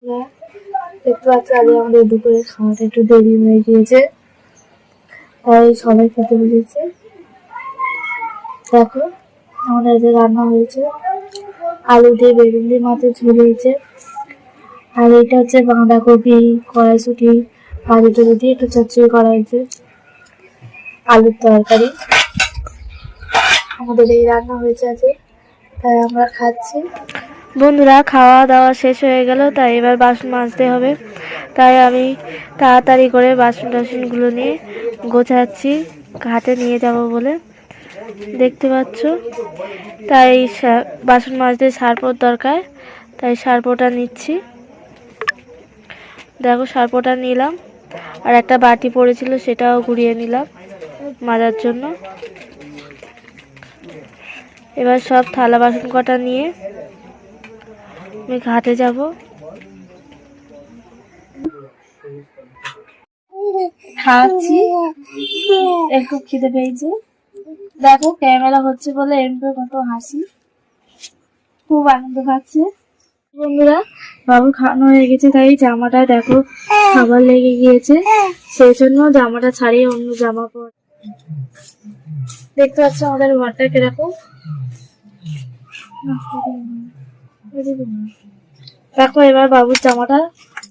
দেখতে পাচ্ছি আগে আমাদের দুপুরে খাওয়াটা একটু দেরি হয়ে গিয়েছে, তাই সবাই খেতে বসেছে। দেখো আমাদের যে রান্না হয়েছে, আলু দিয়ে বেগুন দিয়ে মাছের ঝোল হয়েছে, আর এটা হচ্ছে বাঁধাকপি কড়াইশুঁটি ভাজি টুজি দিয়ে একটু চচ্চড়ি করা হয়েছে, আলুর তরকারি। আমাদের এই রান্না হয়েছে আছে, তাই আমরা খাচ্ছি। বন্ধুরা, খাওয়া দাওয়া শেষ হয়ে গেল, তাই এবার বাসন মাজতে হবে। তাই আমি তাড়াতাড়ি করে বাসন টাসনগুলো নিয়ে গোছাচ্ছি ঘাটে নিয়ে যাব বলে, দেখতে পাচ্ছ। তাই বাসন মাজতে সার্ফের দরকার, তাই সার্ফটা নিচ্ছি। দেখো সার্ফটা নিলাম, আর একটা বাটি পড়েছিল সেটাও ঘুরিয়ে নিলাম মাজার জন্য। এবার সব থালা বাসন কটা নিয়ে আমি ঘাটে যাব। খাচ্ছি, একটু খিদে পেয়েছে। দেখো ক্যামেরা হচ্ছে বলে এমপি কত হাসি, খুব আনন্দ পাচ্ছে। বন্ধুরা, বাবু খাওয়ানো হয়ে গেছে, তাই জামাটা দেখো খাবার লেগে গিয়েছে, সেই জন্য জামাটা ছাড়িয়ে অন্য জামা পর। দেখতে পাচ্ছ আমাদের ঘরটা কিরকম। দেখো এবার বাবুর জামাটা